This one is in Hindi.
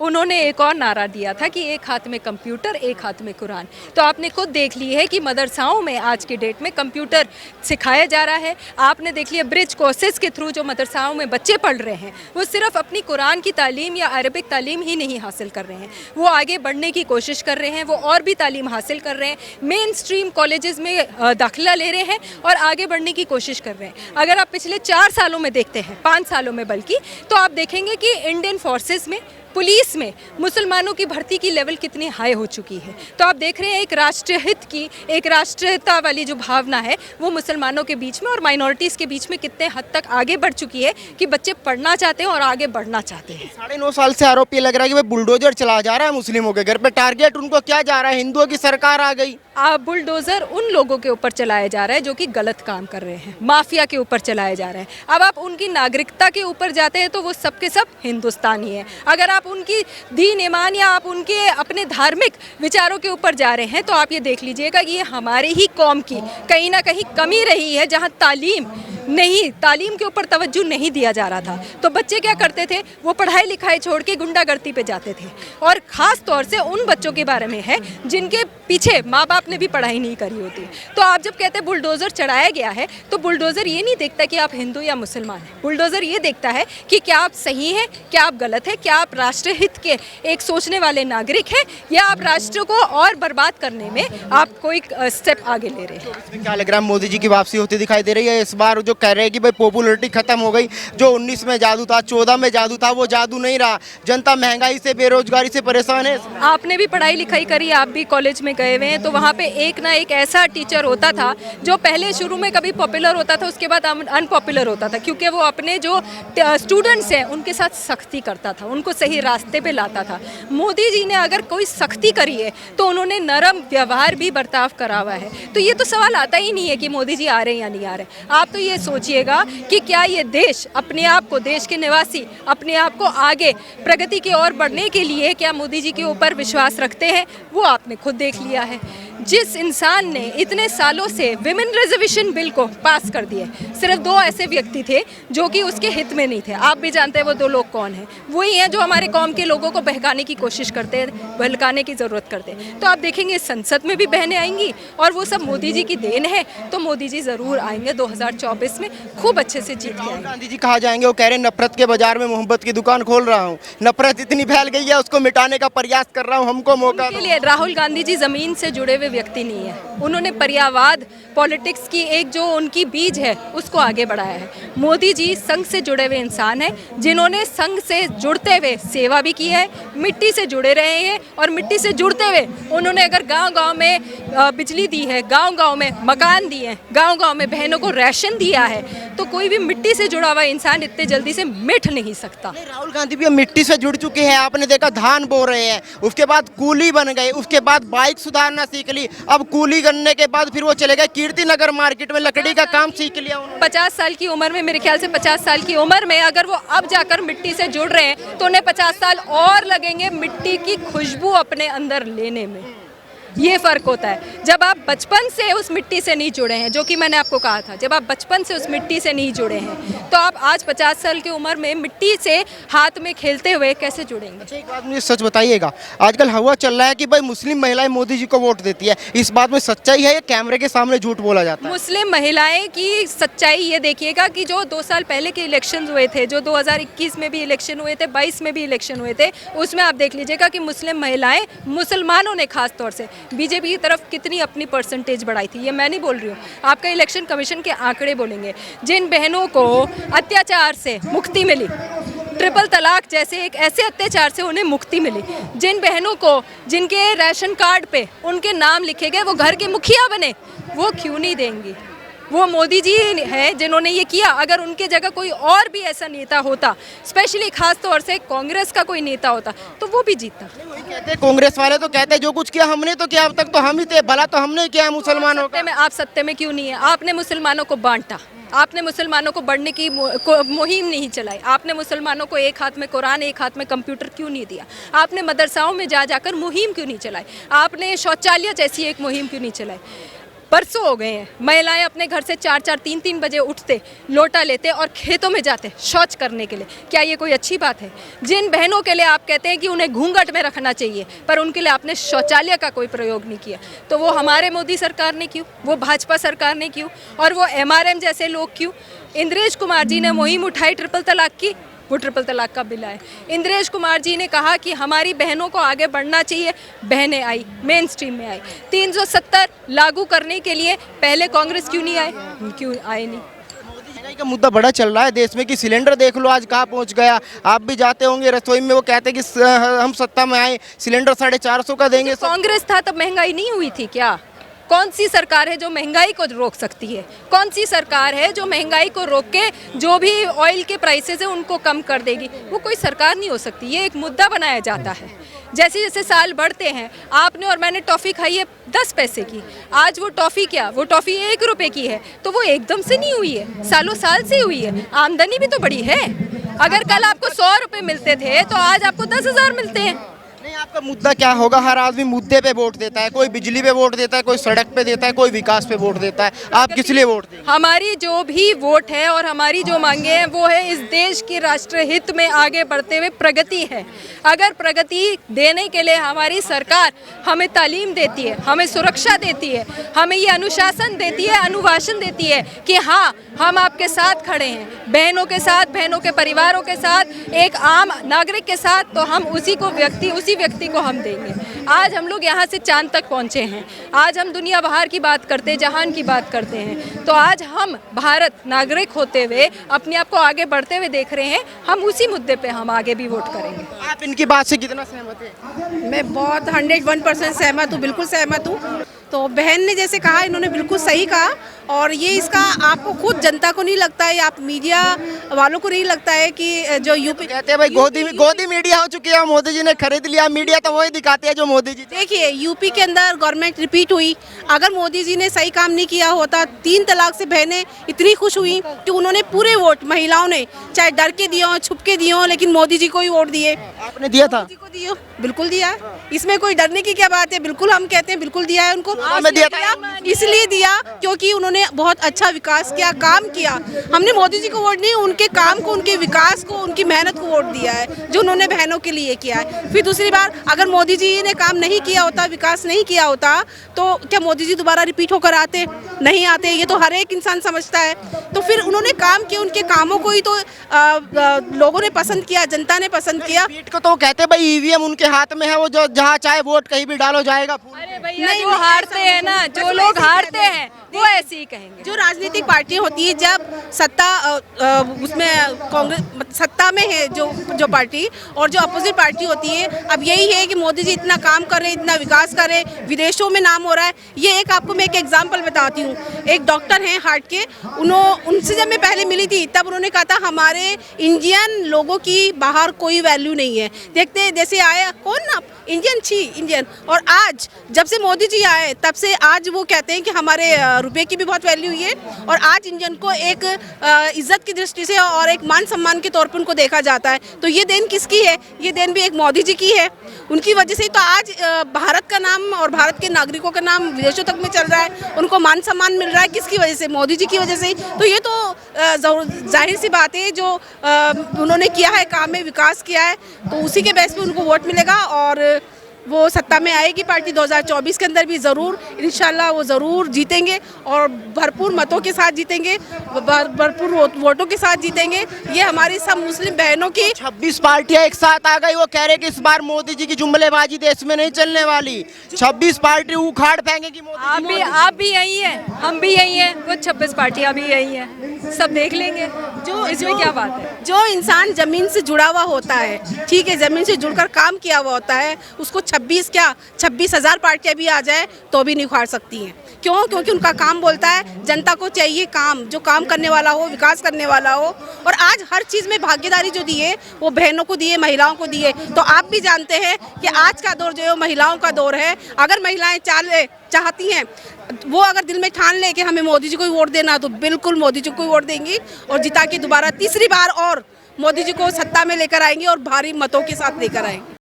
उन्होंने एक और नारा दिया था कि एक हाथ में कंप्यूटर, एक हाथ में कुरान। तो आपने खुद देख ली है कि मदरसाओं में आज की डेट में कंप्यूटर सिखाया जा रहा है। आपने देख लिया ब्रिज कोर्सेज के थ्रू जो मदरसाओं में बच्चे पढ़ रहे हैं, वो सिर्फ अपनी कुरान की तालीम या अरबिक तालीम ही नहीं हासिल कर रहे हैं, वो आगे बढ़ने की कोशिश कर रहे हैं, वो और भी तालीम हासिल कर रहे हैं, मेन स्ट्रीम कॉलेजेस में दाखिला ले रहे हैं और आगे बढ़ने की कोशिश कर रहे हैं। अगर आप पिछले 4 सालों में देखते हैं, 5 सालों में बल्कि, तो आप देखेंगे कि इंडियन फोर्सेस में, पुलिस में मुसलमानों की भर्ती की लेवल कितनी हाई हो चुकी है। तो आप देख रहे हैं एक राष्ट्रहित की, एक राष्ट्रीयता वाली जो भावना है वो मुसलमानों के बीच में और माइनॉरिटीज़ के बीच में कितने हद तक आगे बढ़ चुकी है कि बच्चे पढ़ना चाहते हैं और आगे बढ़ना चाहते हैं। 9.5 साल से आरोप ये लग रहा है कि भाई बुलडोजर चला जा रहा है मुस्लिमों के घर पे, टारगेट उनको क्या जा रहा है, हिंदुओं की सरकार आ गई। बुलडोज़र उन लोगों के ऊपर चलाया जा रहा है जो कि गलत काम कर रहे हैं, माफिया के ऊपर चलाया जा रहा है। अब आप उनकी नागरिकता के ऊपर जाते हैं तो वो सब के सब हिंदुस्तानी है। अगर आप उनकी दीन ईमान या आप उनके अपने धार्मिक विचारों के ऊपर जा रहे हैं तो आप ये देख लीजिएगा कि ये हमारे ही कौम की कहीं ना कहीं कमी रही है, जहाँ तालीम के ऊपर तवज्जो नहीं दिया जा रहा था। तो बच्चे क्या करते थे, वो पढ़ाई लिखाई छोड़ के गुंडागर्दी पे जाते थे। और ख़ास तौर से उन बच्चों के बारे में है जिनके पीछे माँ बाप ने भी पढ़ाई नहीं करी होती। तो आप जब कहते हैं बुलडोज़र चढ़ाया गया है, तो बुलडोज़र ये नहीं देखता कि आप हिंदू या मुसलमान हैं। बुलडोज़र ये देखता है कि क्या आप सही हैं, क्या आप गलत हैं, क्या आप राष्ट्रहित के एक सोचने वाले नागरिक हैं या आप राष्ट्र को और बर्बाद करने में आप कोई स्टेप आगे ले रहे हैं। इसमें क्या लग रहा है, मोदी जी की वापसी होती दिखाई दे रही है इस बार? जो कह रहे हैं कि भाई पॉपुलैरिटी खत्म हो गई, जो 19 में जादू था, 14 में जादू था, वो जादू नहीं रहा, जनता महंगाई से, बेरोजगारी से परेशान है। आपने भी पढ़ाई लिखाई करी, आप भी कॉलेज में गए हुए हैं, तो वहाँ पे एक ना एक ऐसा टीचर होता था जो पहले शुरू में कभी पॉपुलर होता था, उसके बाद अनपॉपुलर होता था, क्योंकि वो अपने जो स्टूडेंट्स हैं उनके साथ सख्ती करता था, उनको सही रास्ते पे लाता था। मोदी जी ने अगर कोई सख्ती करी है तो उन्होंने नरम व्यवहार भी बर्ताव करा हुआ है। तो ये तो सवाल आता ही नहीं है कि मोदी जी आ रहे हैं या नहीं आ रहे। आप तो ये सोचिएगा कि क्या ये देश अपने आप को, देश के निवासी अपने आप को आगे प्रगति की ओर बढ़ने के लिए क्या मोदी जी के ऊपर विश्वास रखते हैं, वो आपने खुद देख लिया है। जिस इंसान ने इतने सालों से विमेन रिजर्वेशन बिल को पास कर दिए, सिर्फ 2 ऐसे व्यक्ति थे जो कि उसके हित में नहीं थे। आप भी जानते हैं वो 2 लोग कौन हैं। वही हैं जो हमारे कौम के लोगों को बहकाने की कोशिश करते हैं, बहकाने की ज़रूरत करते हैं। तो आप देखेंगे संसद में भी बहनें आएंगी और वो सब मोदी जी की देन है। तो मोदी जी ज़रूर आएंगे 2024 में, खूब अच्छे से जीत के आएंगे। गांधी जी कहा जाएंगे, वो कह रहे हैं नफरत के बाजार में मोहब्बत की दुकान खोल रहा हूँ, नफरत इतनी फैल गई है उसको मिटाने का प्रयास कर रहा हूँ, हमको मौका दो। राहुल गांधी जी ज़मीन से जुड़े हुए व्यक्ति नहीं है। उन्होंने पर्यावाद पॉलिटिक्स की एक जो उनकी बीज है उसको आगे बढ़ाया है। मोदी जी संघ से जुड़े हुए इंसान हैं जिन्होंने संघ से जुड़ते हुए सेवा भी की है, मिट्टी से जुड़े रहे हैं और मिट्टी से जुड़ते हुए उन्होंने अगर गांव-गांव में बिजली दी है, गांव-गांव में मकान दिए हैं, गांव-गांव में बहनों को राशन दिया है, तो कोई भी मिट्टी से जुड़ा हुआ इंसान इतने जल्दी से मिट नहीं सकता। राहुल गांधी भी मिट्टी से जुड़ चुके हैं। आपने देखा धान बो रहे हैं, उसके बाद कूली बन गए, उसके बाद बाइक सुधारना सीख ली, अब कूली करने के बाद फिर वो चले गए कीर्ति नगर मार्केट में लकड़ी का काम सीख लिया उन्होंने। 50 साल की उम्र में, मेरे ख्याल से 50 साल की उम्र में अगर वो अब जाकर मिट्टी से जुड़ रहे हैं तो उन्हें 50 साल और लगेंगे मिट्टी की खुशबू अपने अंदर लेने में। ये फ़र्क होता है जब आप बचपन से उस मिट्टी से नहीं जुड़े हैं, जो कि मैंने आपको कहा था, जब आप बचपन से उस मिट्टी से नहीं जुड़े हैं तो आप आज 50 साल की उम्र में मिट्टी से हाथ में खेलते हुए कैसे जुड़ेंगे। अच्छा, एक बात मुझे सच बताइएगा, आजकल हवा चल रहा है कि भाई मुस्लिम महिलाएं मोदी जी को वोट देती है, इस बात में सच्चाई है या कैमरे के सामने झूठ बोला जाता है? मुस्लिम महिलाएं की सच्चाई ये देखिएगा कि जो 2 साल पहले के इलेक्शन हुए थे, जो 2021 में भी इलेक्शन हुए थे, 22 में भी इलेक्शन हुए थे, उसमें आप देख लीजिएगा कि मुस्लिम महिलाएं, मुसलमानों ने खास तौर से बीजेपी की तरफ कितनी अपनी परसेंटेज बढ़ाई थी। ये मैं नहीं बोल रही हूँ, आपका इलेक्शन कमीशन के आंकड़े बोलेंगे। जिन बहनों को अत्याचार से मुक्ति मिली, ट्रिपल तलाक जैसे एक ऐसे अत्याचार से उन्हें मुक्ति मिली, जिन बहनों को जिनके राशन कार्ड पे उनके नाम लिखे गए वो घर के मुखिया बने, वो क्यों नहीं देंगी? वो मोदी जी हैं जिन्होंने ये किया। अगर उनके जगह कोई और भी ऐसा नेता होता, स्पेशली खास तौर से कांग्रेस का कोई नेता होता, तो वो भी जीतता। वही कहते हैं, कांग्रेस वाले तो कहते हैं जो कुछ किया हमने तो किया, अब तक तो हम ही थे, भला तो हमने किया मुसलमानों का। आप सत्य में क्यों नहीं है? आपने मुसलमानों को बांटा, आपने मुसलमानों को बढ़ने की मुहिम नहीं चलाई, आपने मुसलमानों को एक हाथ में कुरान एक हाथ में कंप्यूटर क्यों नहीं दिया, आपने मदरसाओं में जा जाकर मुहिम क्यों नहीं चलाई, आपने शौचालय जैसी एक मुहिम क्यों नहीं चलाई? बरसों हो गए हैं महिलाएं अपने घर से 4-4, 3-3 बजे उठते, लोटा लेते और खेतों में जाते शौच करने के लिए। क्या ये कोई अच्छी बात है? जिन बहनों के लिए आप कहते हैं कि उन्हें घूंघट में रखना चाहिए, पर उनके लिए आपने शौचालय का कोई प्रयोग नहीं किया, तो वो हमारे मोदी सरकार ने क्यों, वो भाजपा सरकार ने क्यों, और वो MRM जैसे लोग क्यों? इंद्रेश कुमार जी ने मुहिम उठाई ट्रिपल तलाक की, वो ट्रिपल तलाक का बिल आए। इंद्रेश कुमार जी ने कहा कि हमारी बहनों को आगे बढ़ना चाहिए, बहनें आई, मेन स्ट्रीम में आई। 370 लागू करने के लिए पहले कांग्रेस क्यों नहीं आए, क्यों आए नहीं? महंगाई का मुद्दा बड़ा चल रहा है देश में कि सिलेंडर देख लो आज कहाँ पहुंच गया। आप भी जाते होंगे रसोई में, वो कहते हैं कि हम सत्ता में आए सिलेंडर 450 का देंगे। कांग्रेस था तब महंगाई नहीं हुई थी क्या? कौन सी सरकार है जो महंगाई को रोक सकती है? कौन सी सरकार है जो महंगाई को रोक के जो भी ऑयल के प्राइसेस है उनको कम कर देगी? वो कोई सरकार नहीं हो सकती। ये एक मुद्दा बनाया जाता है। जैसे जैसे साल बढ़ते हैं, आपने और मैंने टॉफ़ी खाई है 10 पैसे की, आज वो टॉफ़ी क्या, वो टॉफ़ी 1 रुपए की है, तो वो एकदम से नहीं हुई है, सालों साल से हुई है। आमदनी भी तो बड़ी है। अगर कल आपको 100 रुपये मिलते थे तो आज आपको 10,000 मिलते हैं। नहीं, आपका मुद्दा क्या होगा? हर आदमी मुद्दे पे वोट देता है, कोई बिजली पे वोट देता है, कोई सड़क पे देता है, कोई विकास पे वोट देता है। आप किस लिए वोट देंगे? हमारी जो भी वोट है और हमारी जो मांगे हैं वो है इस देश की राष्ट्र हित में आगे बढ़ते हुए प्रगति है। अगर प्रगति देने के लिए हमारी सरकार हमें तालीम देती है, हमें सुरक्षा देती है, हमें ये अनुशासन देती है, अनुशासन देती है कि हाँ हम आपके साथ खड़े हैं, बहनों के साथ, बहनों के परिवारों के साथ, एक आम नागरिक के साथ, तो हम उसी व्यक्ति को हम देंगे। आज हम लोग यहाँ से चांद तक पहुँचे हैं, आज हम दुनिया बाहर की बात करते हैं, जहान की बात करते हैं, तो आज हम भारत नागरिक होते हुए अपने आप को आगे बढ़ते हुए देख रहे हैं। हम उसी मुद्दे पे हम आगे भी वोट करेंगे। आप इनकी बात से कितना सहमत हैं? मैं बहुत 101% सहमत हूँ, बिल्कुल सहमत हूँ। तो बहन ने जैसे कहा, इन्होंने बिल्कुल सही कहा। और ये इसका आपको खुद जनता को नहीं लगता है, आप मीडिया वालों को नहीं लगता है कि जो यूपी कहते हैं भाई गोदी मीडिया हो चुकी है, मोदी जी ने खरीद लिया, मीडिया तो वही दिखाते हैं जो मोदी जी। देखिए, यूपी के अंदर गवर्नमेंट रिपीट हुई। अगर मोदी जी ने सही काम नहीं किया होता, 3 तलाक से बहनें इतनी खुश हुई कि उन्होंने पूरे वोट महिलाओं ने चाहे डर के दिए हों, छुप के दिए हों, लेकिन मोदी जी को ही वोट दिए। आपने दिया था? मोदी को दिए, बिल्कुल दिया। इसमें कोई डरने की क्या बात है? बिल्कुल हम कहते हैं बिल्कुल दिया है उनको। दिया था? इसलिए दिया क्योंकि उन्होंने बहुत अच्छा विकास किया, काम किया। हमने मोदी जी को वोट नहीं, उनके काम को, उनके विकास को, उनकी मेहनत को वोट दिया है जो उन्होंने बहनों के लिए किया है। फिर दूसरी बार, अगर मोदी जी ने काम नहीं किया होता, विकास नहीं किया होता, तो क्या मोदी जी दोबारा रिपीट होकर आते? नहीं आते। ये तो हर एक इंसान समझता है। तो फिर उन्होंने काम किया, उनके कामों को ही तो लोगों ने पसंद किया, जनता ने पसंद किया। पीठ को तो कहते हैं भाई ईवीएम उनके हाथ में है, वो जो जहाँ चाहे वोट कहीं भी डालो जाएगा। अरे भैया, जो हारते हैं ना, जो लोग हारते हैं वो ऐसे ही कहेंगे। जो राजनीतिक पार्टियां होती है, जब सत्ता उसमें कांग्रेस सत्ता में है, जो पार्टी, और जो अपोजिट पार्टी होती है, अब यही है कि मोदी जी इतना काम कर रहे हैं, इतना विकास कर रहे हैं, विदेशों में नाम हो रहा है। ये एक आपको मैं एक एग्जांपल बताती हूँ। एक डॉक्टर हैं हार्ट के, उनसे जब मैं पहले मिली थी तब उन्होंने कहा था हमारे इंडियन लोगों की बाहर कोई वैल्यू नहीं है। देखते जैसे आया कौन ना इंडियन छी इंडियन, और आज जब से मोदी जी आए तब से आज वो कहते हैं कि हमारे रुपए की भी बहुत वैल्यू हुई है, और आज इंडियन को एक इज्जत की दृष्टि से और एक मान सम्मान के तौर पर उनको देखा जाता है। तो ये देन किसकी है? ये देन भी एक मोदी जी की है। उनकी वजह से तो आज भारत का नाम और भारत के नागरिकों का नाम विदेशों तक में चल रहा है, उनको मान सम्मान मिल रहा है। किसकी वजह से? मोदी जी की वजह से। तो ये तो जाहिर सी बात है, जो उन्होंने किया है काम में, विकास किया है, तो उसी के बेस पे उनको वोट मिलेगा और वो सत्ता में आएगी पार्टी 2024 के अंदर भी ज़रूर, इंशाल्लाह वो ज़रूर जीतेंगे और भरपूर मतों के साथ जीतेंगे, भरपूर वोटों के साथ जीतेंगे। ये हमारी सब मुस्लिम बहनों की 26 पार्टियां एक साथ आ गई। वो कह रहे कि इस बार मोदी जी की जुमलेबाजी देश में नहीं चलने वाली, 26 पार्टी उखाड़ फेंकेगी मोदी। आप भी यही हैं, हम भी यही हैं, वो 26 पार्टियां भी यही हैं, सब देख लेंगे। जो इसमें क्या बात है? जो इंसान जमीन से जुड़ा हुआ होता है, ठीक है, जमीन से जुड़कर काम किया हुआ होता है, उसको 26,000 पार्टियां भी आ जाए तो भी नहीं उखाड़ सकती हैं। क्यों? क्योंकि उनका काम बोलता है जनता को चाहिए काम, जो काम करने वाला हो, विकास करने वाला हो। और आज हर चीज़ में भागीदारी जो दी है वो बहनों को दी है, महिलाओं को दी है। तो आप भी जानते हैं कि आज का दौर जो है वो महिलाओं का दौर है। अगर महिलाएं चाहती हैं, वो अगर दिल में ठान ले कि हमें मोदी जी को ही वोट देना, तो बिल्कुल मोदी जी को ही वोट देंगी और जिता के दोबारा तीसरी बार और मोदी जी को सत्ता में लेकर आएंगे और भारी मतों के साथ लेकर आएंगे।